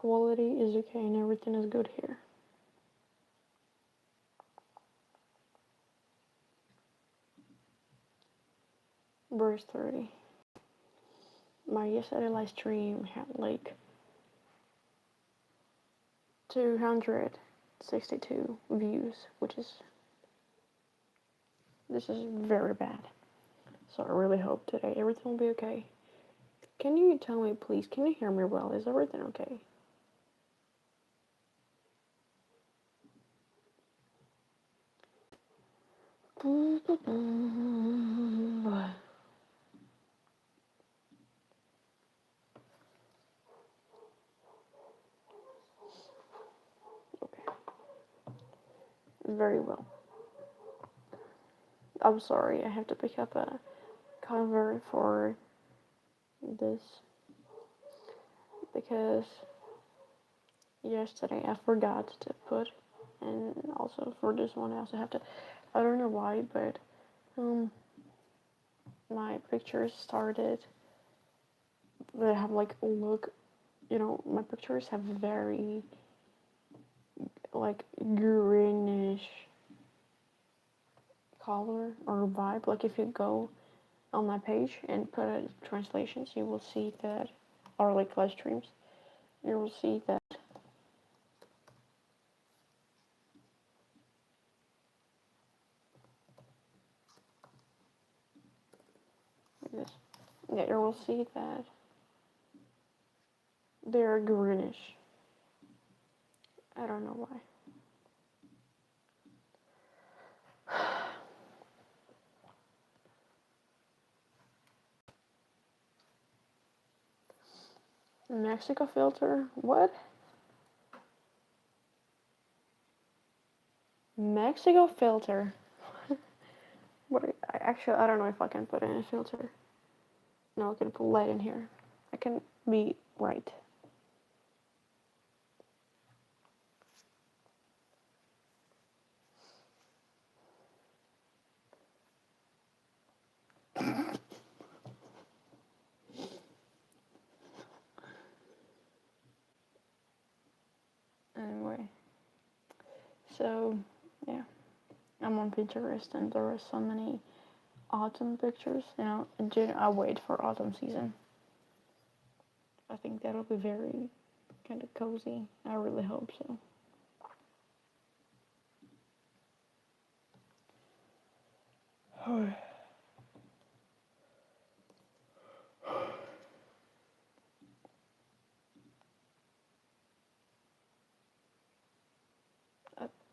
quality is okay and everything is good here. Verse 30. My yesterday live stream had like 262 views, this is very bad. So I really hope today everything will be okay. Can you tell me, please, can you hear me well? Is everything okay? Okay. Very well. I'm sorry, I have to pick up a cover for this because yesterday I forgot to put, and also for this one I also have to, I don't know why, but my pictures started, they have like a look, you know, my pictures have very like greenish color or vibe. Like if you go on my page and put translations, you will see that, or like live streams, you will see that like this. Yeah, you will see that they're greenish. I don't know why. Mexico filter? What? Mexico filter? What? I don't know if I can put in a filter. No, I can put light in here. I can be right. Anyway, so yeah, I'm on Pinterest and there are so many autumn pictures. You know, I wait for autumn season. I think that'll be very kind of cozy. I really hope so.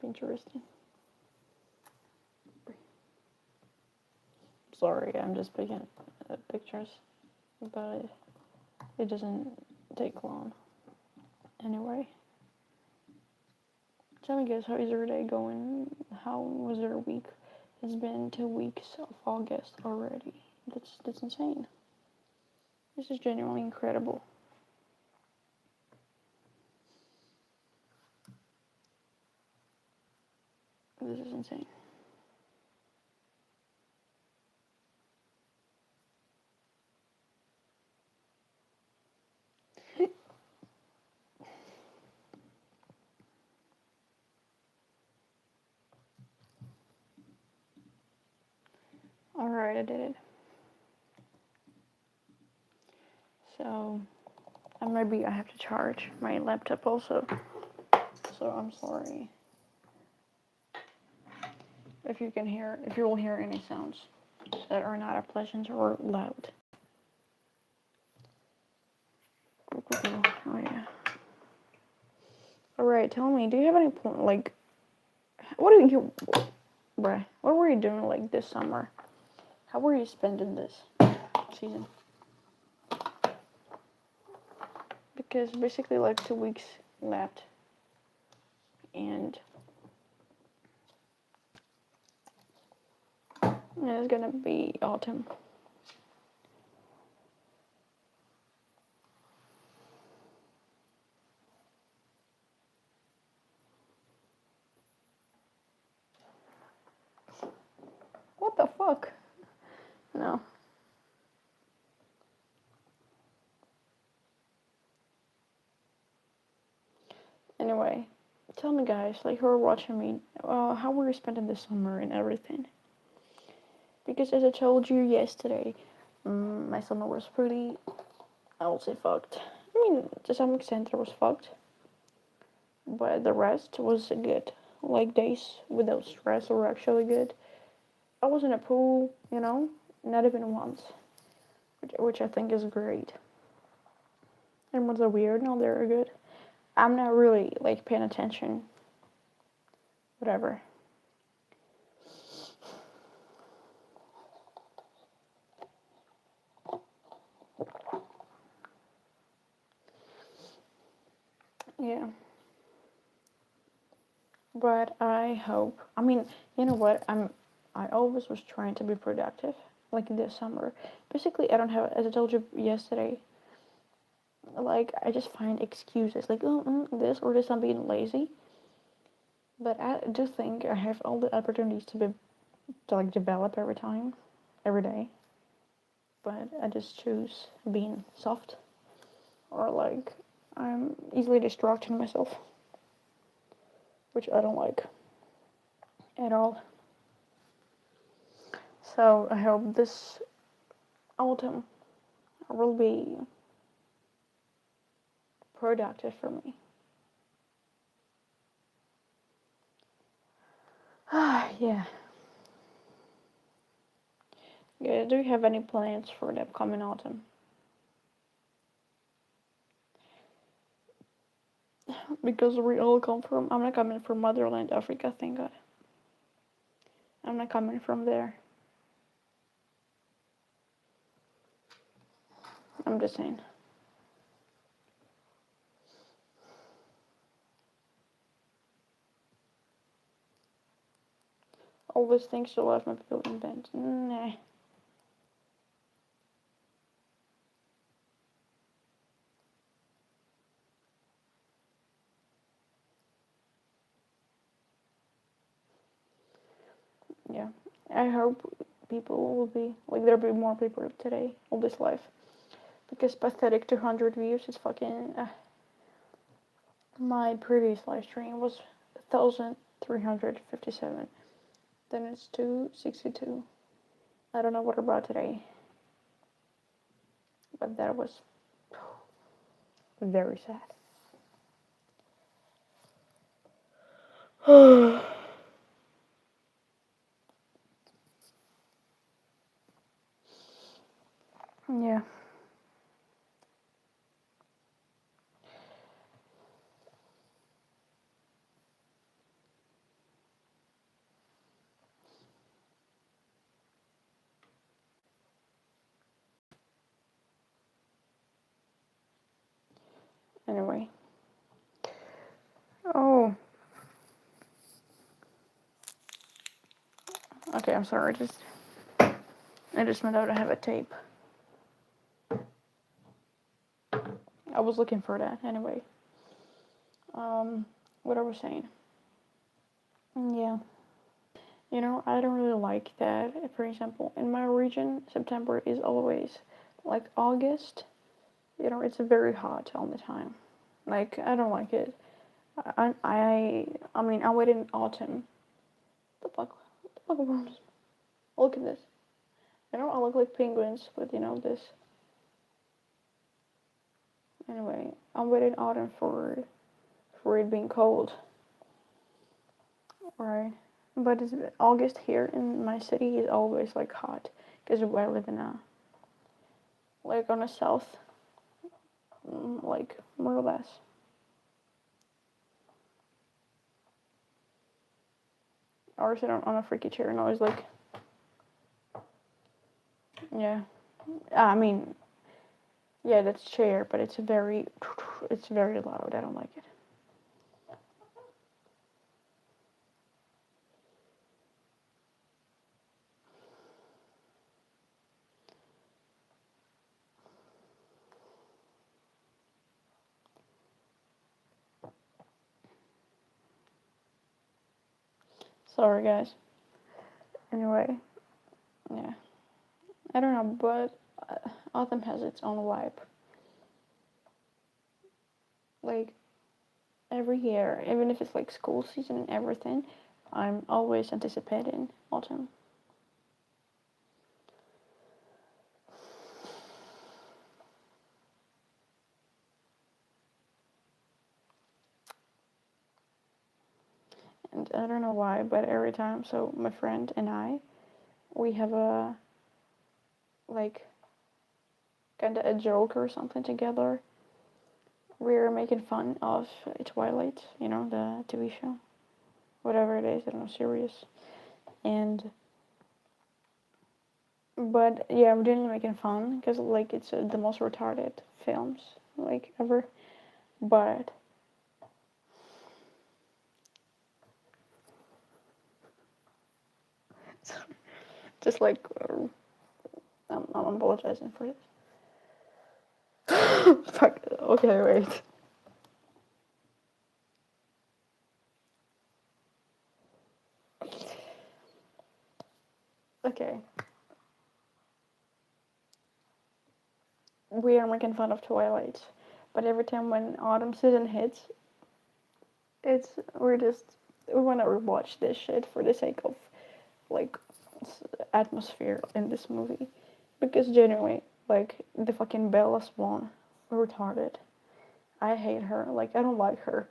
Interesting. Sorry, I'm just picking pictures, but it doesn't take long. Anyway, tell me guys, how is your day going? How was your week? It's been 2 weeks of August already. That's insane. This is genuinely incredible. This is insane. Alright, I did it. So, maybe I have to charge my laptop also. So I'm sorry if you will hear any sounds that are not pleasant or loud. Oh yeah. Alright, tell me, do you have any what were you doing like this summer? How were you spending this season? Because basically like 2 weeks left and it's gonna be autumn. What the fuck? No. tell me, guys, like who are watching me, how were you spending the summer and everything? Because as I told you yesterday, my summer was pretty, I would say, fucked. I mean, to some extent, it was fucked, but the rest was good. Like days without stress were actually good. I was in a pool, not even once, which I think is great. And was it weird? No, they were good. I'm not really like paying attention. Whatever. Yeah. But I hope. I mean, you know what? I always was trying to be productive, like this summer. Basically, I don't have, as I told you yesterday. Like I just find excuses, like this or this. I'm being lazy. But I do think I have all the opportunities to like develop every time, every day. But I just choose being soft or like I'm easily distracting myself, which I don't like at all. So I hope this autumn will be productive for me. Yeah. Yeah. Do you have any plans for the upcoming autumn? Because we all come from. I'm not coming from motherland Africa. Thank God. I'm not coming from there. I'm just saying. Always thinks to love my people in bed. Nah. Yeah. I hope people will be like there'll be more people today all this life because pathetic 200 views is fucking. My previous live stream was 1,357. Then it's 262. I don't know what about today, but that was very sad. Yeah. Anyway. Oh. Okay, I'm sorry. I just meant out to have a tape. I was looking for that anyway. What I was saying. Yeah. I don't really like that. For example, in my region, September is always like August. It's very hot all the time. Like I don't like it. I mean I wait in autumn. The fuck? What the fuck worms? Look at this. I look like penguins, but this. Anyway, I'm waiting autumn for it being cold. Right. But August here in my city is always like hot because I live in a like on the south, like more or less. Or sit on a freaky chair and always like, yeah. I mean, yeah, that's chair, but it's very loud. I don't like it. Sorry, guys. Anyway, yeah. I don't know, but autumn has its own vibe. Like, every year, even if it's like school season and everything, I'm always anticipating autumn. And I don't know why, but every time, so my friend and I, we have a like kind of a joke or something together. We're making fun of Twilight, you know, the TV show, whatever it is, I don't know, series. And but yeah, we're generally making fun because like it's the most retarded films like ever. But just like I'm apologizing for this. Fuck. Okay, wait. Okay. We are making fun of Twilight, but every time when autumn season hits, it's we want to rewatch this shit for the sake of like atmosphere in this movie, because genuinely, like the fucking Bella Swan, retarded. I hate her. Like I don't like her.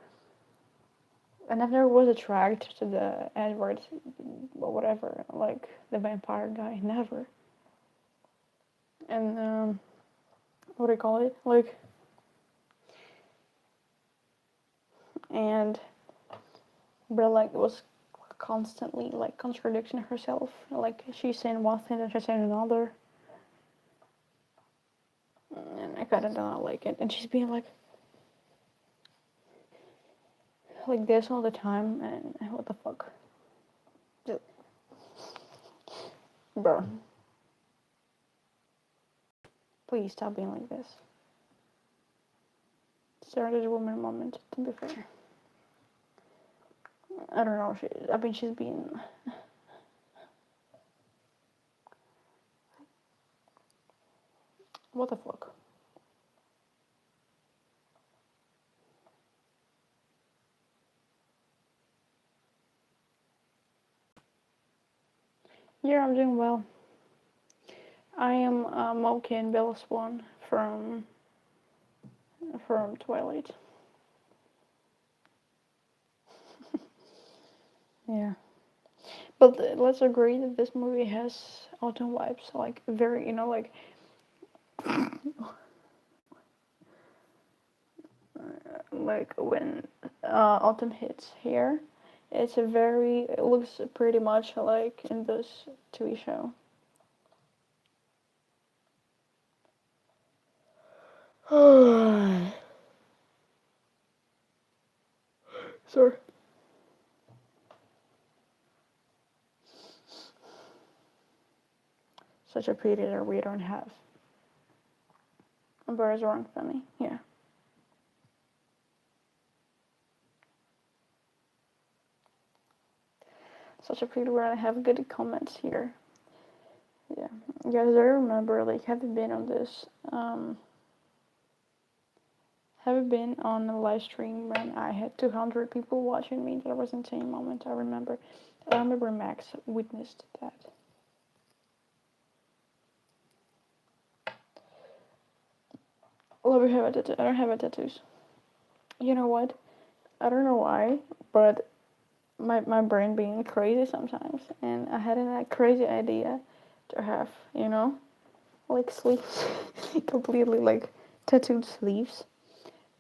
I never was attracted to the Edward or whatever, like the vampire guy. Never. And what do you call it? Like, and Bella like was constantly like contradicting herself. Like she's saying one thing and she's saying another. And I kind of don't like it. And she's being like this all the time. And what the fuck, just, bro. Please stop being like this. Started a woman moment. To be fair, I don't know. I mean, she's been. What the fuck? Yeah, I'm doing well. I am Moki and Bella Swan from Twilight. Yeah. But let's agree that this movie has autumn vibes, like very, you know, like when autumn hits here, it's a very, it looks pretty much like in this TV show. Sorry. Such a pity that we don't have. Birds aren't funny, yeah. Such a pity where I have good comments here. Yeah. Guys, I remember, like, having been on this, have been on a live stream when I had 200 people watching me. That was an insane moment. I remember Max witnessed that. Let me have a tattoo. I don't have a tattoos. You know what? I don't know why, but my brain being crazy sometimes, and I had a crazy idea to have, you know, like sleeves, completely like tattooed sleeves.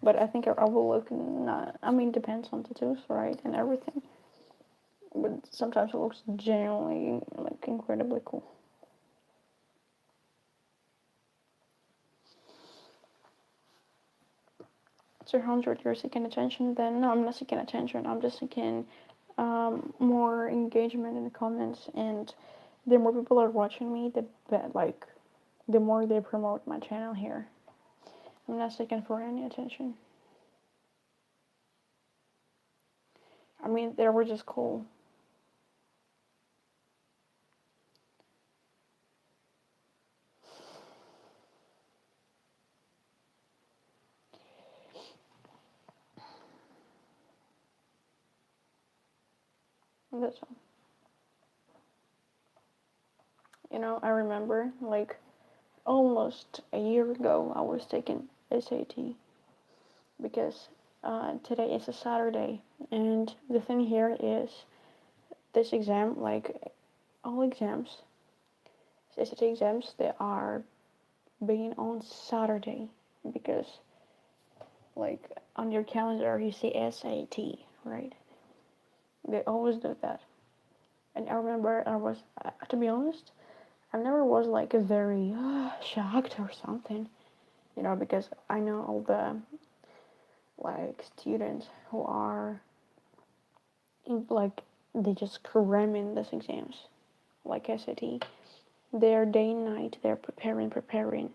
But I think I will look not. I mean, depends on tattoos, right, and everything. But sometimes it looks genuinely like incredibly cool. 200, you're seeking attention. Then no, I'm not seeking attention. I'm just seeking more engagement in the comments, and the more people are watching me, the more they promote my channel here. I'm not seeking for any attention. I mean, they were just cool. That's all. You know, I remember like almost a year ago I was taking SAT because today is a Saturday, and the thing here is this exam, like all exams, SAT exams, they are being on Saturday because like on your calendar you see SAT, right? They always do that. And I remember I was, to be honest, I never was like a very shocked or something, you know, because I know all the like students who are like they just cram in these exams, like SAT. They're day and night. They're preparing.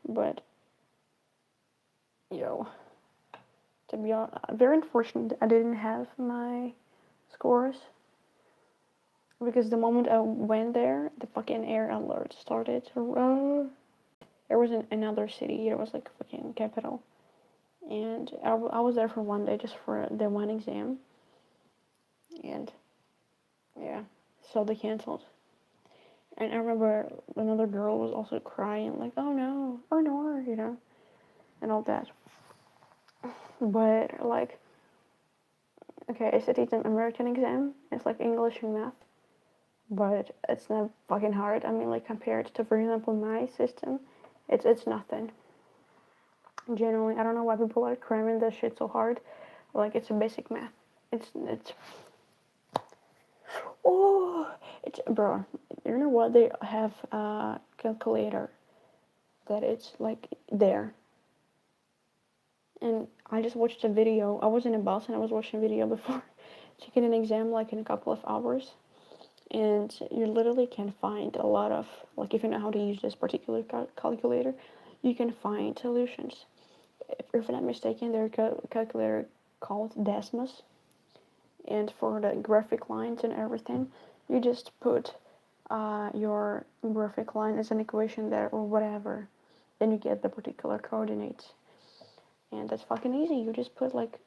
But you know, to be honest, very unfortunate. I didn't have my scores because the moment I went there, the fucking air alert started. There was another city. It was like fucking capital, and I was there for one day just for the one exam, and yeah, so they canceled. And I remember another girl was also crying, like, oh no, or no, you know, and all that. But, like, okay, SAT is an American exam. It's like English and math. But it's not fucking hard. I mean, like, compared to, for example, my system, it's nothing. Generally, I don't know why people are cramming this shit so hard. Like, it's a basic math. It's oh, it's bro. You know what? They have a calculator that it's like there. And I just watched a video. I was in a bus and I was watching a video before taking an exam, like in a couple of hours. And you literally can find a lot of, like, if you know how to use this particular calculator, you can find solutions. If I'm not mistaken, there's a calculator called Desmos. And for the graphic lines and everything, you just put your graphic line as an equation there or whatever. Then you get the particular coordinates. And that's fucking easy. You just put like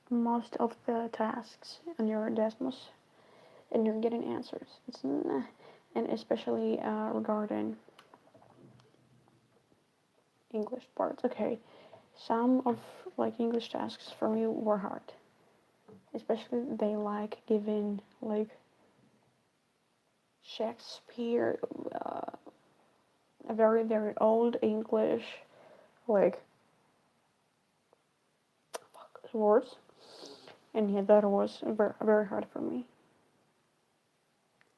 most of the tasks on your Desmos and you're getting answers. And especially regarding English parts. Okay, some of like English tasks for me were hard. Especially they like giving like Shakespeare, a very very old English like words, and yeah, that was very very hard for me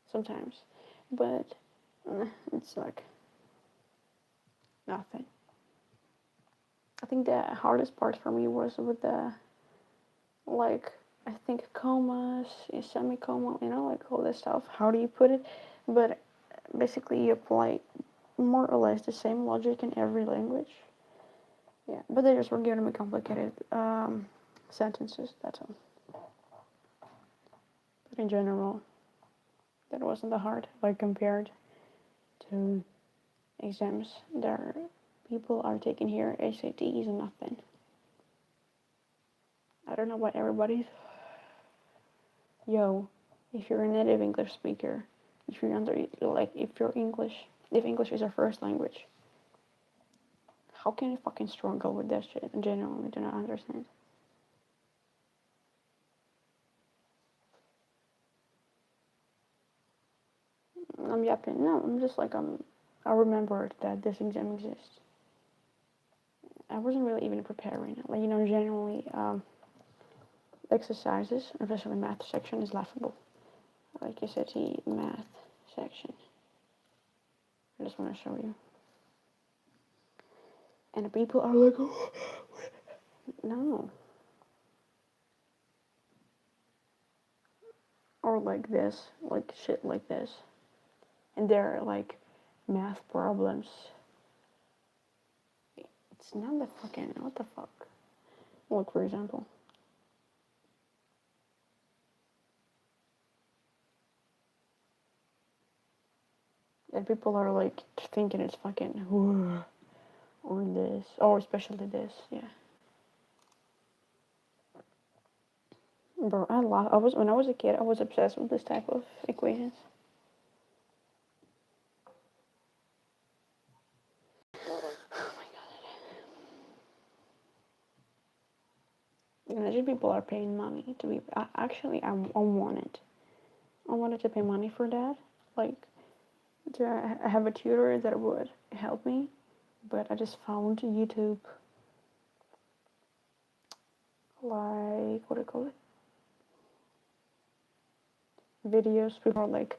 sometimes, but it's like nothing. I think the hardest part for me was with the like I think commas, semicolon, you know, like all this stuff. How do you put it? But basically, you apply more or less the same logic in every language. Yeah, but they just were giving me complicated sentences. That's all. But in general, that wasn't that hard. Like compared to exams that people are taking here, SAT is nothing. I don't know what everybody's. Yo, if you're a native English speaker, if you're under like if English is your first language, how can you fucking struggle with that shit? I genuinely do not understand. I'm yapping. No, I'm just like I remembered that this exam exists. I wasn't really even preparing. Like you know, generally exercises, especially math section, is laughable. Like SAT math section. I just want to show you. And the people are like, oh, no. Or like this, like shit like this. And they're like math problems. It's not the fucking, what the fuck? Look, for example. And people are like thinking it's fucking, or this, or especially this, yeah. Bro, when I was a kid, I was obsessed with this type of equations. Oh my god. Imagine people are paying money to be. Actually, I wanted. I wanted to pay money for that. Like, to have a tutor that would help me. But I just found YouTube, like, what do you call it? Videos. People are like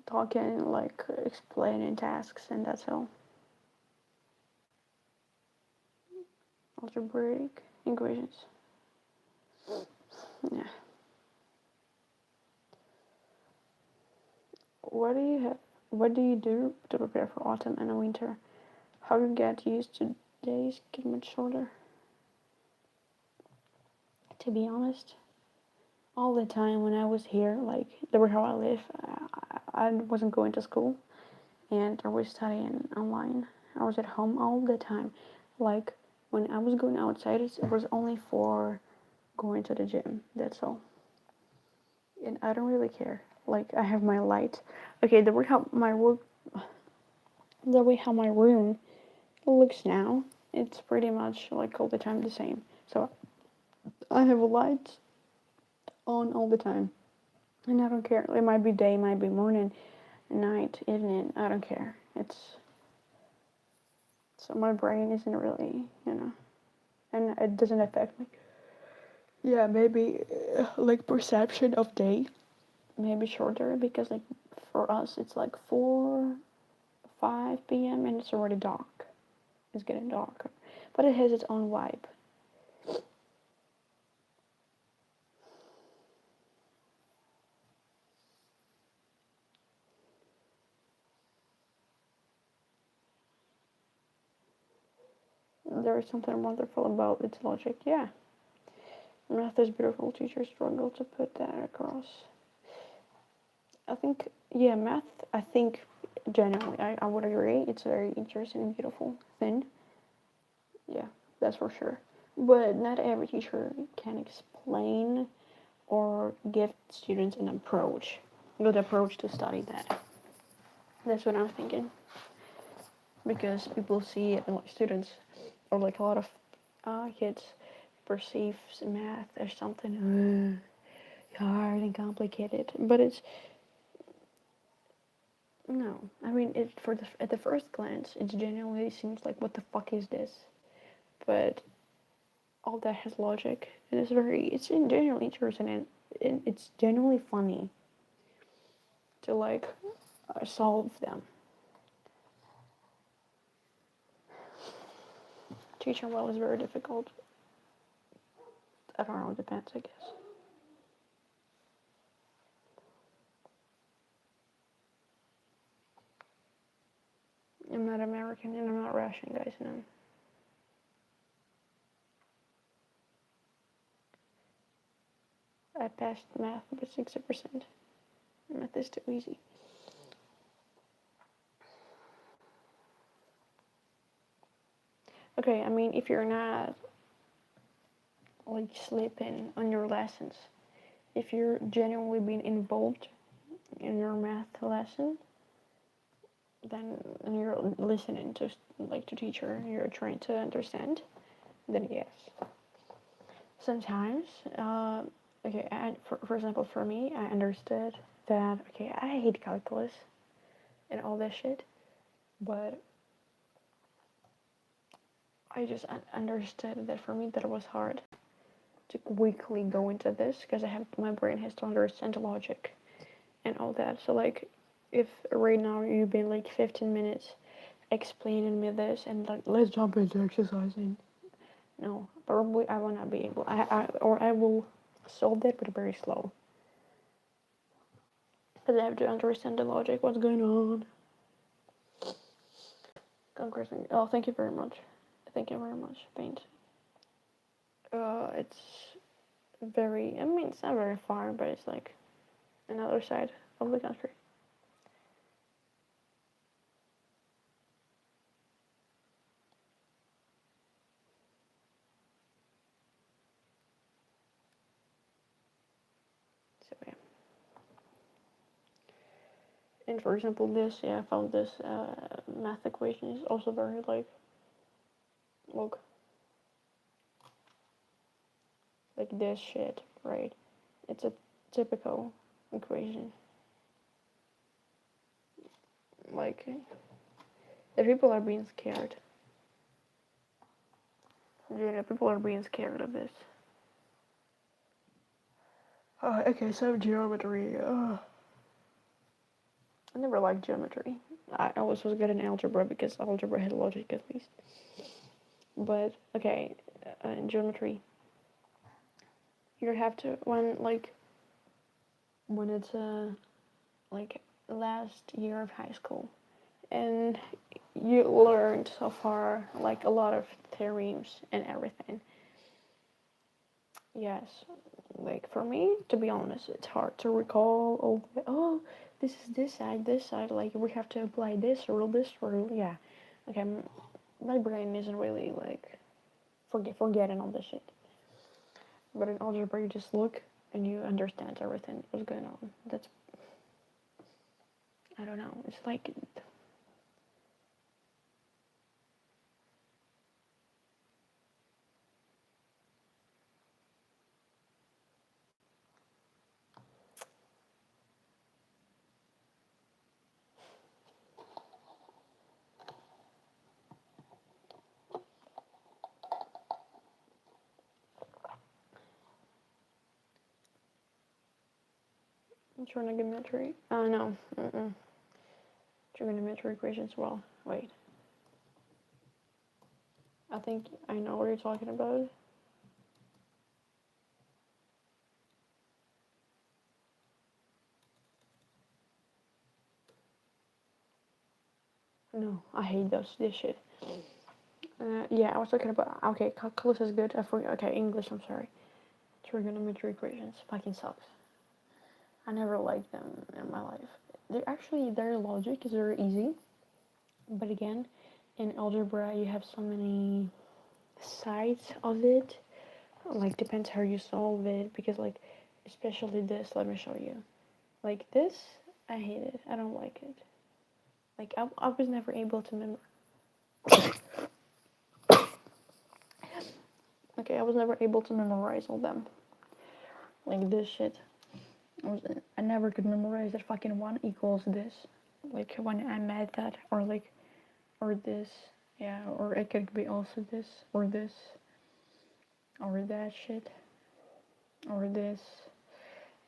talking, like explaining tasks, and that's all. Algebraic equations. Yeah. What do you have? What do you do to prepare for autumn and winter? How do you get used to days get much shorter? To be honest, all the time when I was here, like the way how I live, I wasn't going to school and I was studying online. I was at home all the time. Like when I was going outside, it was only for going to the gym. That's all. And I don't really care. Like I have my light. Okay, the way how my room looks now, it's pretty much like all the time the same. So I have a light on all the time, and I don't care. It might be day, it might be morning, night, evening. I don't care. It's so my brain isn't really, and it doesn't affect me. Yeah, maybe like perception of day, maybe shorter because like for us it's like 4, 5 p.m. and it's already dark. It's getting darker, but it has its own vibe. There is something wonderful about its logic. Yeah, math is beautiful. Teachers struggle to put that across. I think, yeah, math. I think generally, I would agree. It's a very interesting and beautiful thing. Yeah, that's for sure. But not every teacher can explain or give students an approach, good approach to study that. That's what I'm thinking. Because people see it, and like students, or like a lot of kids, perceive math as something hard and complicated. But it's no. I mean, at the first glance, it genuinely seems like what the fuck is this? But all that has logic. It's genuinely interesting and it's genuinely funny to like solve them. Teaching well is very difficult. I don't know, it depends, I guess. I'm not American and I'm not Russian, guys, no. I passed math with 60%. Math is too easy. Okay, I mean, if you're not like sleeping on your lessons, if you're genuinely being involved in your math lesson, then and you're listening to like to teacher, you're trying to understand, then yes. Sometimes, okay, and for example, for me, I understood that okay, I hate calculus and all that shit, but I just understood that for me that it was hard to quickly go into this because my brain has to understand logic and all that. So like, if right now you've been like 15 minutes explaining me this and like let's jump into exercising. No, probably I will not be able. Or I will solve that, but very slow. Because I have to understand the logic, what's going on. Congress. Oh, thank you very much. Thank you very much, Paint. It's very. I mean, it's not very far, but it's like another side of the country. And for example, this, yeah, I found this math equation is also very like, look, like this shit, right? It's a typical equation. Like, the people are being scared. Yeah, people are being scared of this. Okay, so geometry. I never liked geometry. I always was good in algebra because algebra had logic at least. But okay, in geometry, you have to when it's like last year of high school, and you learned so far like a lot of theorems and everything. Yes, like for me, to be honest, it's hard to recall all the, oh, this is this side, like we have to apply this rule, yeah. Okay, my brain isn't really like forgetting all this shit. But in algebra, you just look and you understand everything what's going on. That's, I don't know. It's like, trigonometry. No. Trigonometry equations. Well, wait. I think I know what you're talking about. No, I hate this shit. Yeah, I was talking about, okay, calculus is good. I forgot, okay, English, I'm sorry. Trigonometry equations fucking sucks. I never liked them in my life. Their logic is very easy. But again, in algebra, you have so many sides of it. Like, depends how you solve it. Because, like, especially this, let me show you. Like, this, I hate it. I don't like it. Like, I was never able to okay, I was never able to memorize all them. Like, this shit. I never could memorize that fucking 1 equals this. Like, when I made that, or like, or this. Yeah, or it could be also this, or this, or that shit, or this.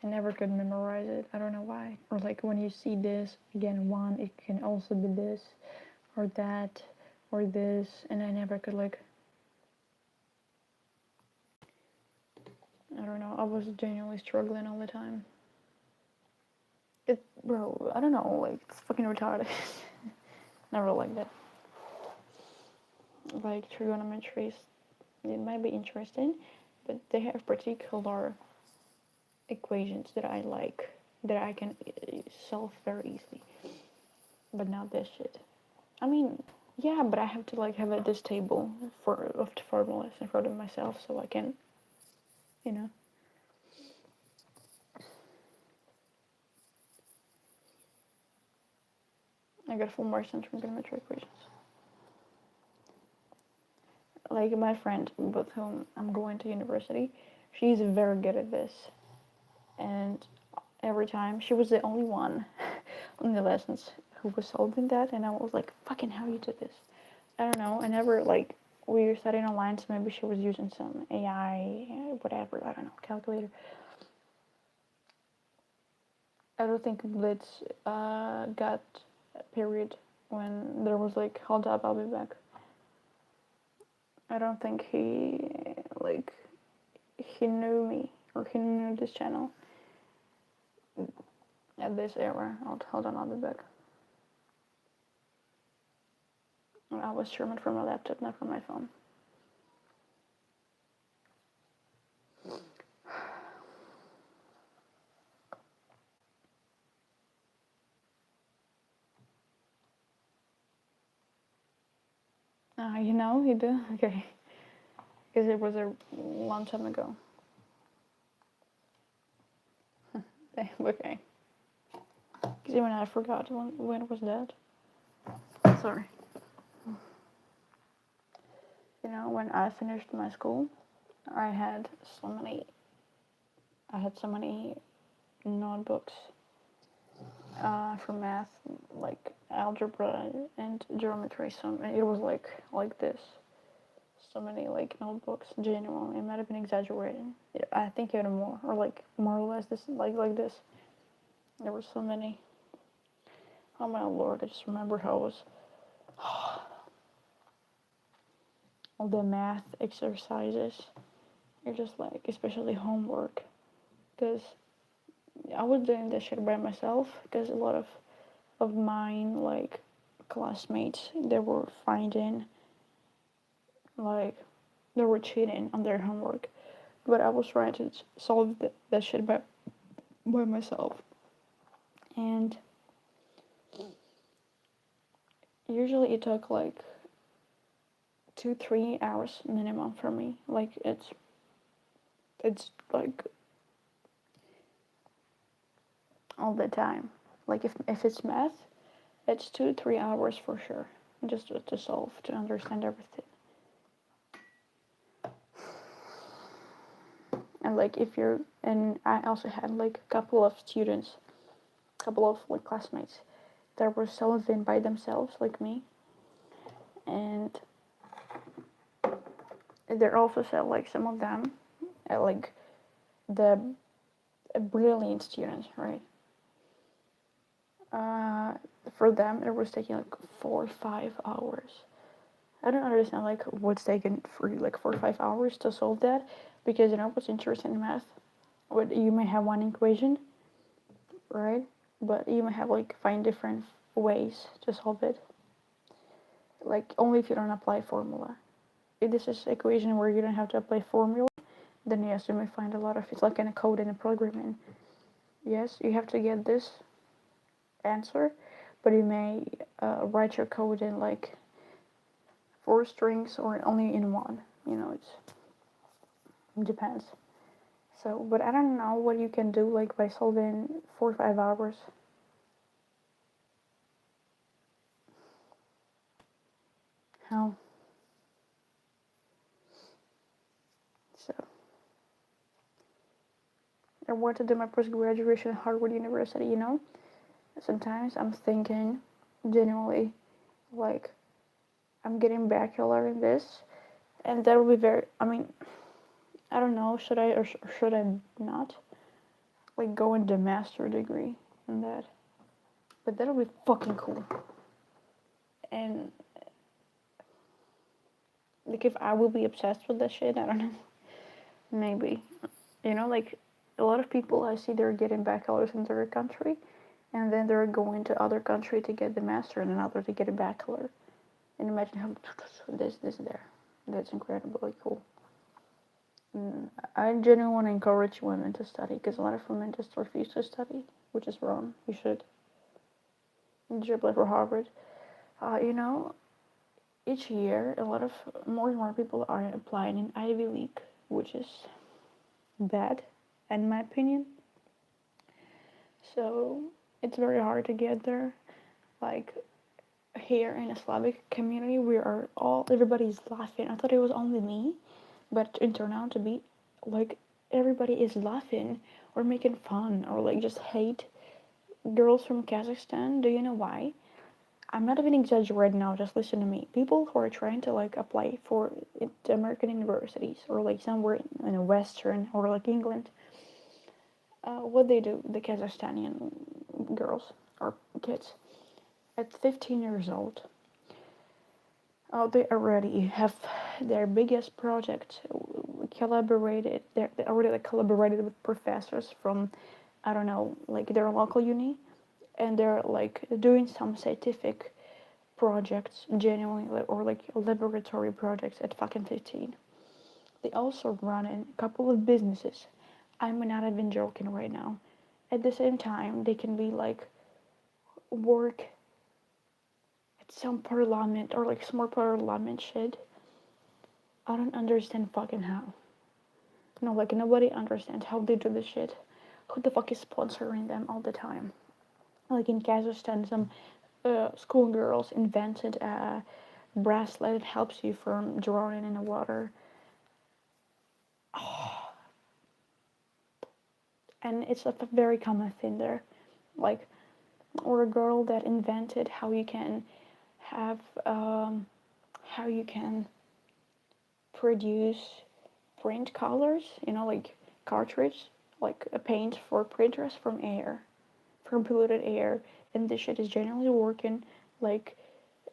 I never could memorize it. I don't know why. Or like when you see this, again, 1, it can also be this, or that, or this, and I never could like, I don't know, I was genuinely struggling all the time. Bro, I don't know, like, it's fucking retarded. Never liked it. Like, trigonometry, it might be interesting, but they have particular equations that I like, that I can solve very easily. But not this shit. I mean, yeah, but I have to like have this table of the formulas in front of myself so I can, you know. I got full marks in trigonometric equations. Like my friend with whom I'm going to university, she's very good at this. And every time, she was the only one on the lessons who was solving that, and I was like, fucking how you did this? I don't know, I never, like, we were studying online, so maybe she was using some AI, whatever, I don't know, calculator. I don't think Blitz got a period when there was like, hold up, I'll be back. I don't think he knew me, or he knew this channel at this era. Hold on, I'll be back. I was streaming from my laptop, not from my phone. You know, you do? Okay. Because it was a long time ago. Okay. Because even I forgot when was that. Sorry. You know, when I finished my school, I had so many. I had so many notebooks for math, like algebra and geometry. So it was like this. So many like notebooks. Genuinely, it might have been exaggerating. I think even more, or like more or less this, like this. There were so many. Oh my lord! I just remember how it was all the math exercises. You're just like, especially homework, because I was doing this shit by myself. Because a lot of mine like classmates, they were finding like they were cheating on their homework, but I was trying to solve that shit by myself. And usually it took like 2-3 hours minimum for me. Like it's like all the time. Like if it's math, it's 2-3 hours for sure, just to solve, to understand everything. And like if you're, and I also had like a couple of students, couple of like classmates that were solving by themselves like me, and they're also said like some of them, like the brilliant students, right? Uh, for them it was taking like 4 or 5 hours. I don't understand like what's taking for like 4 or 5 hours to solve that, because you know what's interesting in math. What you may have one equation, right? But you may have like find different ways to solve it. Like only if you don't apply formula. If this is equation where you don't have to apply formula, then yes, you may find a lot of, it's like in a code in a programming. Yes, you have to get this answer, but you may write your code in like 4 strings or only in one. You know, it depends. So, but I don't know what you can do like by solving 4 or 5 hours. How? So, I want to do my post graduation at Harvard University. You know, sometimes I'm thinking, genuinely, like I'm getting bachelor in this, and that will be very. I mean, I don't know. Should I or should I not? Like go into master degree in that, but that'll be fucking cool. And like if I will be obsessed with that shit, I don't know. Maybe, you know, like a lot of people I see they're getting bachelors in their country, and then they're going to other country to get the master, and another to get a bachelor. And imagine how this there. That's incredibly cool. I genuinely want to encourage women to study, because a lot of women just refuse to study, which is wrong. You should. You should apply for Harvard. You know, each year a lot of more and more people are applying in Ivy League, which is bad, in my opinion. So it's very hard to get there. Like here in a Slavic community, we are all everybody's laughing. I thought it was only me, but it turned out to be like everybody is laughing or making fun or like just hate girls from Kazakhstan. Do you know why? I'm not even exaggerating now, just listen to me. People who are trying to like apply for the American universities or like somewhere in a Western or like England, what they do, the Kazakhstani girls or kids, at 15 years old, they already have their biggest project collaborated. They already like collaborated with professors from, I don't know, like their local uni, and they're like doing some scientific projects genuinely or like laboratory projects at fucking 15. They also run a couple of businesses. I'm not even joking right now. At the same time, they can be like work at some parliament or like small parliament shit. I don't understand fucking how. No, like nobody understands how they do this shit. Who the fuck is sponsoring them all the time? Like in Kazakhstan, some schoolgirls invented a bracelet that helps you from drowning in the water. And it's a very common thing there. Like, or a girl that invented have how you can produce print colors, like cartridge, like a paint for printers from air, from polluted air, and this shit is generally working. Like,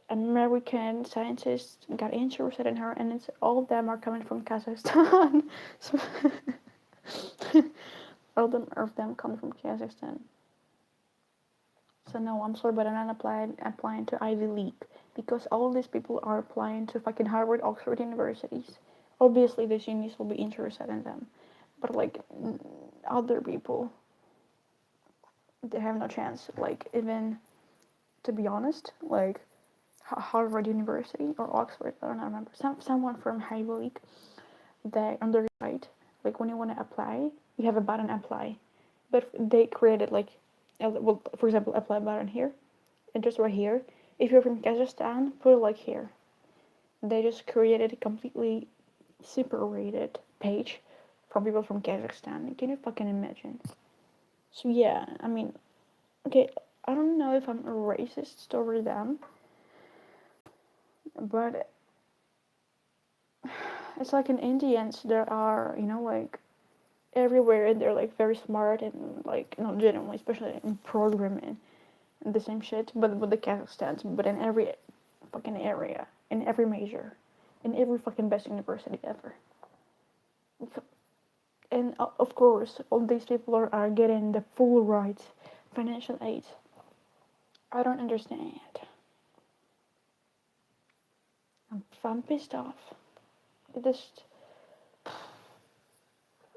American scientists got interested in her, and it's all of them are coming from Kazakhstan. So all of them come from Kazakhstan. So no, I'm sorry, but I'm not applying to Ivy League because all of these people are applying to fucking Harvard, Oxford universities. Obviously, these unis will be interested in them, but like other people, they have no chance. Like even to be honest, like Harvard University or Oxford, I don't remember. Someone from Ivy League, they on their site, like when you want to apply, you have a button apply, but they created like, well, for example, apply button here, and just right here. If you're from Kazakhstan, put it like here. They just created a completely separated page from people from Kazakhstan. Can you fucking imagine? So yeah, I mean, okay, I don't know if I'm a racist over them, but it's like in Indians there are, like everywhere, and they're like very smart and like not generally, especially in programming and the same shit, but with the Kazakhstans, but in every fucking area, in every major, in every fucking best university ever. And of course, all these people are getting the full rights, financial aid. I don't understand. I'm pissed off. It just,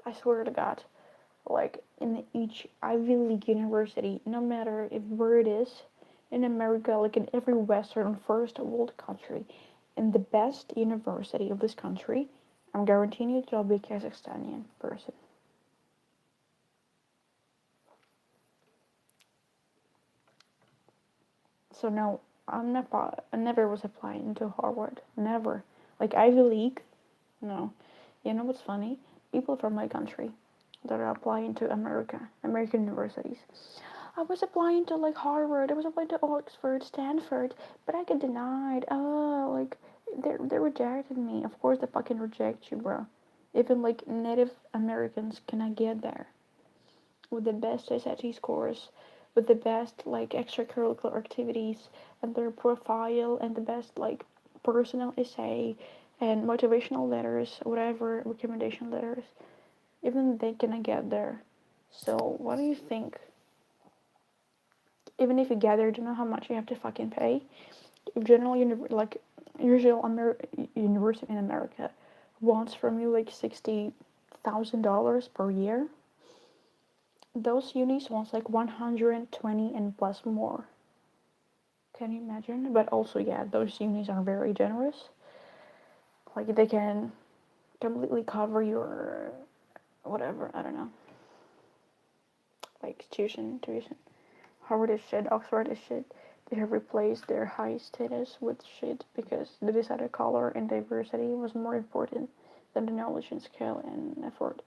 I swear to God, like in each Ivy League university, no matter if where it is, in America, like in every Western first world country, in the best university of this country, I'm guaranteeing you there'll be a Kazakhstani person. So no, I never was applying to Harvard. Never. Like Ivy League, no. You know what's funny? People from my country that are applying to American universities. I was applying to like Harvard, I was applying to Oxford, Stanford, but I get denied. Oh, like they rejected me. Of course they fucking reject you, bro. Even like Native Americans cannot get there with the best SAT scores, with the best like extracurricular activities and their profile and the best like personal essay and motivational letters, whatever recommendation letters. Even they cannot get there. So what do you think? Even if you get there, do you know how much you have to fucking pay? If general like usual university in America wants from you like $60,000 per year, those unis wants like 120 and plus more. Can you imagine? But also, yeah, those unis are very generous. Like they can completely cover your whatever. I don't know. Like tuition. Harvard is shit. Oxford is shit. They have replaced their high status with shit because they decided color and diversity was more important than the knowledge and skill and effort.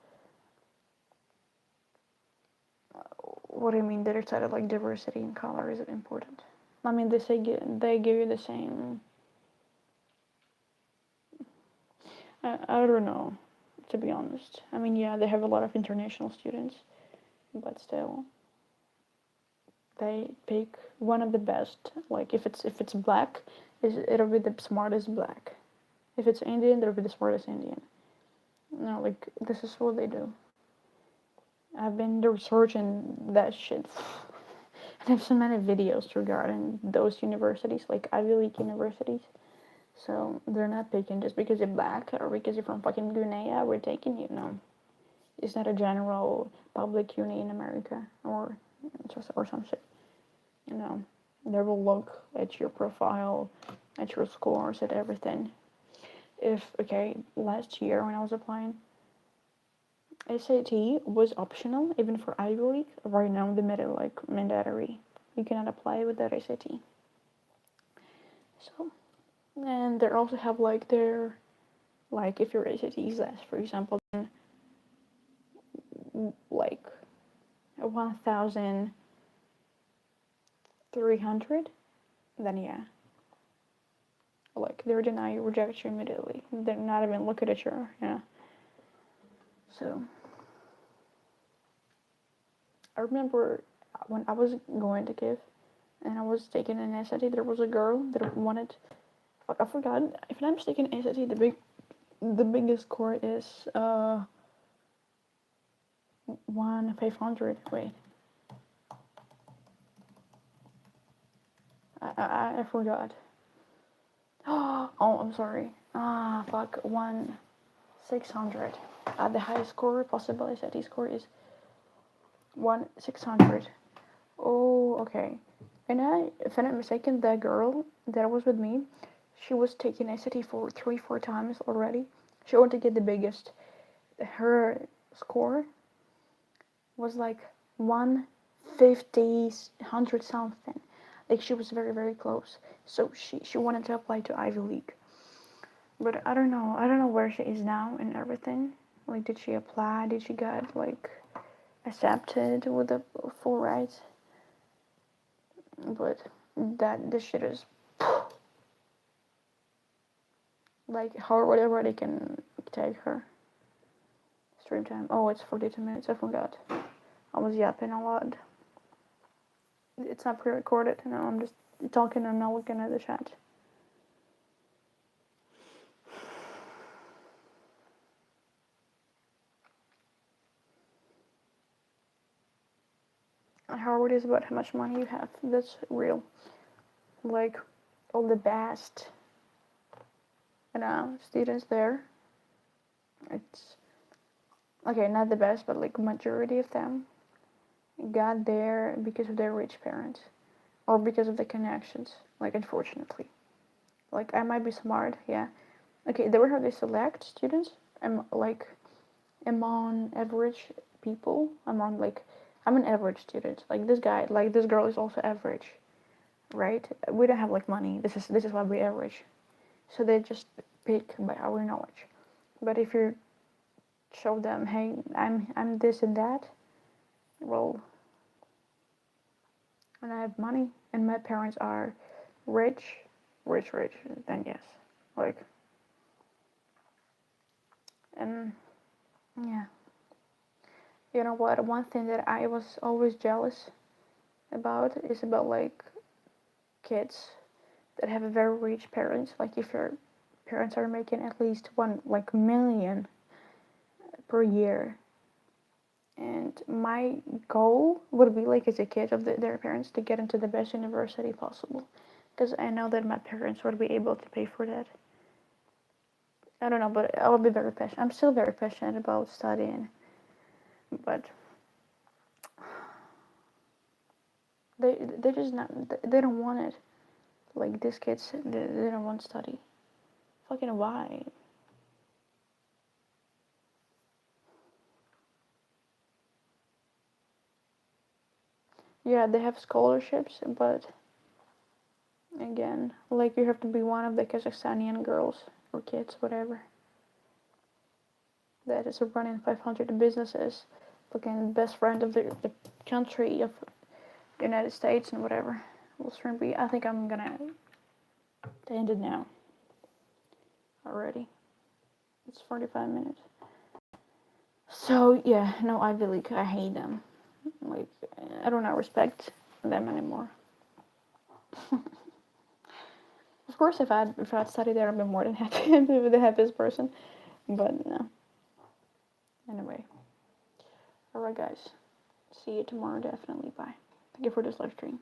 What do you mean? They decided like diversity and color is important. I mean, they give you the same. I don't know, to be honest. I mean, yeah, they have a lot of international students, but still, they pick one of the best. Like if it's black, it'll be the smartest black. If it's Indian, it'll be the smartest Indian. No, like this is what they do. I've been researching that shit. And I have so many videos regarding those universities, like Ivy League universities. So they're not picking just because you're black or because you're from fucking Guinea, we're taking you. No. It's not a general public uni in America or some shit. They will look at your profile, at your scores, at everything. Last year when I was applying, SAT was optional even for Ivy League. Right now they made it like mandatory. You cannot apply with that SAT. So, and they also have like their, like if your SAT is less, for example, then like 1,300, then yeah, like they're deny you, reject you immediately. They're not even looking at your, So I remember when I was going to give and I was taking an SAT, there was a girl that wanted, I forgot, if I'm mistaken, SAT, the biggest score is 1,500. Wait, I forgot. Oh, I'm sorry. Fuck, 1,600. The highest score possible SAT score is 1,600. Oh, okay. And if I'm not mistaken, the girl that was with me, she was taking SAT for 3-4 times already. She wanted to get the biggest. Her score was like 150, 100 something. Like she was very, very close. So she wanted to apply to Ivy League. But I don't know. I don't know where she is now and everything. Like, did she apply? Did she get like accepted with the full rights? But this shit is like Howard already can take her. Stream time. Oh, it's 42 minutes. I forgot. I was yapping a lot. It's not pre-recorded. No, I'm just talking and not looking at the chat. Howard is about how much money you have. That's real. Like all the best, students there. It's okay, not the best, but like majority of them got there because of their rich parents or because of the connections. Like unfortunately, like I might be smart, yeah. Okay, they were how they select students. Among average people. I'm an average student. Like this guy, like this girl is also average, right? We don't have like money. This is why we're average. So they just pick by our knowledge. But if you show them, hey, I'm this and that, well, and I have money, and my parents are rich, then yes, like, and yeah, you know what? One thing that I was always jealous about is about like kids that have a very rich parents. Like if your parents are making at least one like million per year. And my goal would be like as a kid of their parents to get into the best university possible, because I know that my parents would be able to pay for that. I don't know, but I will be very passionate. I'm still very passionate about studying, but they just not they don't want it. Like these kids, they don't want to study. Fucking why? Yeah, they have scholarships, but again, like you have to be one of the Kazakhstani girls or kids, whatever, that is running 500 businesses, fucking best friend of the country of the United States and whatever. Will soon be. I think I'm gonna end it now. Already, it's 45 minutes. So yeah, no, Ivy League, I hate them. Like I do not respect them anymore. Of course, if I'd studied there, I'd be more than happy. I'd be the happiest person. But no. Anyway. Alright, guys. See you tomorrow, definitely. Bye. Thank you for this live stream.